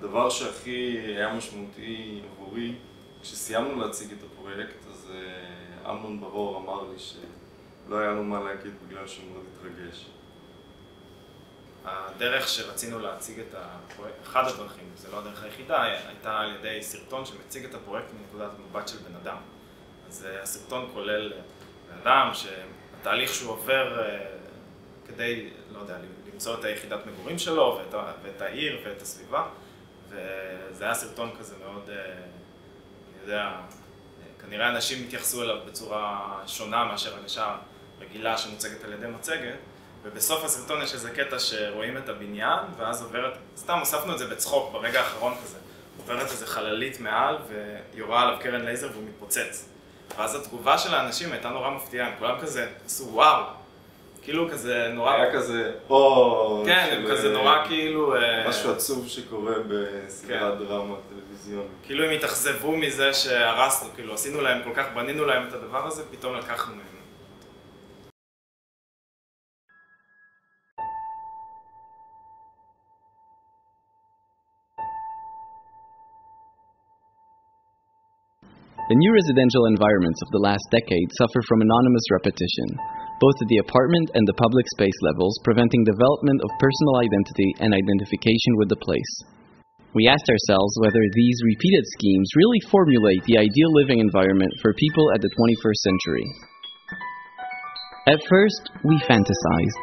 הדבר שהכי היה משמעותי עבורי, כשסיימנו להציג את הפרויקט, אז אמנון ברור אמר לי שלא היה לו מה להגיד בגלל שהוא מאוד התרגש. הדרך שרצינו להציג את הפרויקט, אחד הדרכים, זה לא הדרך היחידה, הייתה על ידי סרטון שמציג את הפרויקט מנקודת מבט של בן אדם. אז הסרטון כולל בן אדם שהתהליך שהוא עובר כדי, לא יודע, למצוא את היחידת מגורים שלו ואת העיר ואת הסביבה. וזה היה סרטון כזה מאוד, אני יודע, כנראה אנשים התייחסו אליו בצורה שונה מאשר הגשה רגילה שמוצגת על ידי מצגת. ובסוף הסרטון יש איזה קטע שרואים את הבניין, ואז עוברת, סתם הוספנו את זה בצחוק ברגע האחרון כזה, עוברת איזה חללית מעל ויורה עליו קרן לייזר והוא מתפוצץ. ואז התגובה של האנשים הייתה נורא מפתיעה, הם כולם כזה עשו וואו, כאילו כזה נורא... היה כזה, או... כן, הם כזה נורא כאילו... משהו עצוב שקורה בסדרת דרמה טלוויזיונית. כאילו הם התאכזבו מזה שהרסנו, כאילו עשינו להם כל כך, בנינו להם את הדבר הזה, פתאום לקחנו מהם. The new residential environments of the last decade suffer from anonymous repetition, both at the apartment and the public space levels, preventing development of personal identity and identification with the place. We asked ourselves whether these repeated schemes really formulate the ideal living environment for people at the 21st century. At first, we fantasized.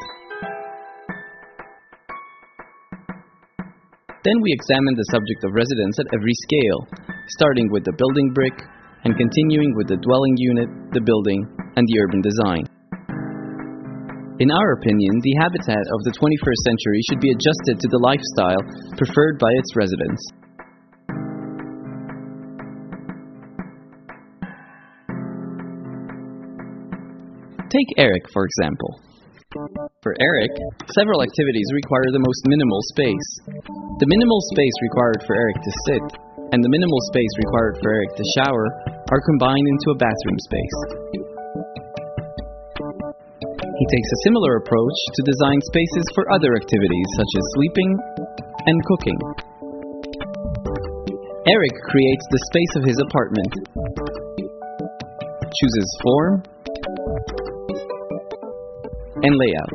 Then we examined the subject of residence at every scale, starting with the building brick, and continuing with the dwelling unit, the building, and the urban design. In our opinion, the habitat of the 21st century should be adjusted to the lifestyle preferred by its residents. Take Eric, for example. For Eric, several activities require the most minimal space. The minimal space required for Eric to sit, and the minimal space required for Eric to shower, are combined into a bathroom space. He takes a similar approach to design spaces for other activities such as sleeping and cooking. Eric creates the space of his apartment, chooses form and layout.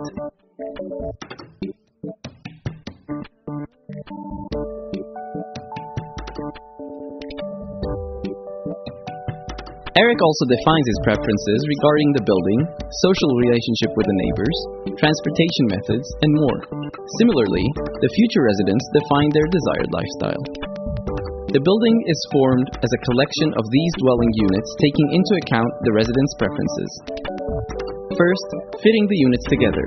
Eric also defines his preferences regarding the building, social relationship with the neighbors, transportation methods, and more. Similarly, the future residents define their desired lifestyle. The building is formed as a collection of these dwelling units taking into account the residents' preferences. First, fitting the units together,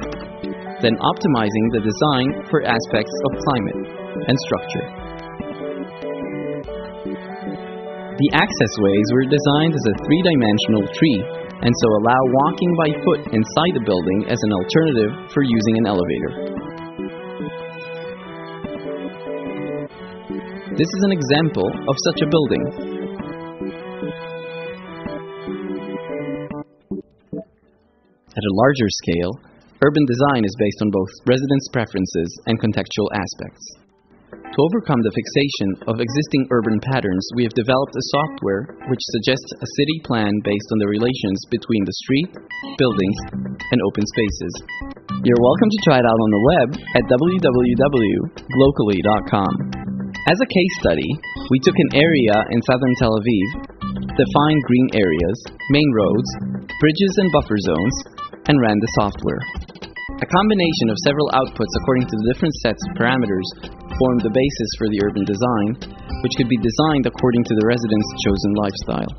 then optimizing the design for aspects of climate and structure. The accessways were designed as a three-dimensional tree, and so allow walking by foot inside the building as an alternative for using an elevator. This is an example of such a building. At a larger scale, urban design is based on both residents' preferences and contextual aspects. To overcome the fixation of existing urban patterns, we have developed a software which suggests a city plan based on the relations between the street, buildings, and open spaces. You're welcome to try it out on the web at www.glocally.com. As a case study, we took an area in southern Tel Aviv, defined green areas, main roads, bridges and buffer zones, and ran the software. A combination of several outputs according to the different sets of parameters formed the basis for the urban design, which could be designed according to the residents' chosen lifestyle.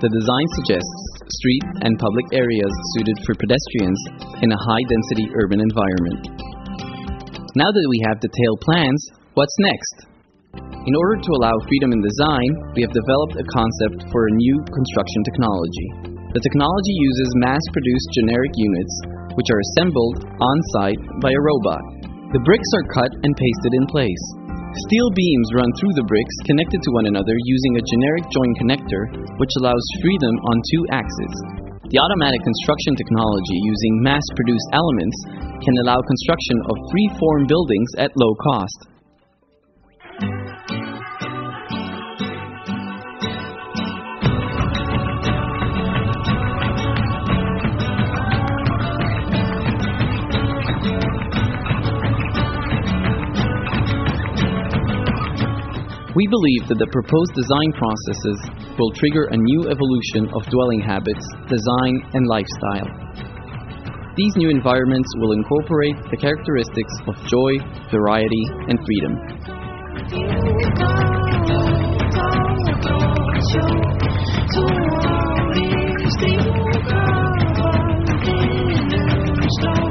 The design suggests street and public areas suited for pedestrians in a high-density urban environment. Now that we have detailed plans, what's next? In order to allow freedom in design, we have developed a concept for a new construction technology. The technology uses mass-produced generic units, which are assembled on-site by a robot. The bricks are cut and pasted in place. Steel beams run through the bricks connected to one another using a generic joint connector, which allows freedom on two axes. The automatic construction technology using mass-produced elements can allow construction of free-form buildings at low cost. We believe that the proposed design processes will trigger a new evolution of dwelling habits, design, and lifestyle. These new environments will incorporate the characteristics of joy, variety, and freedom. Story,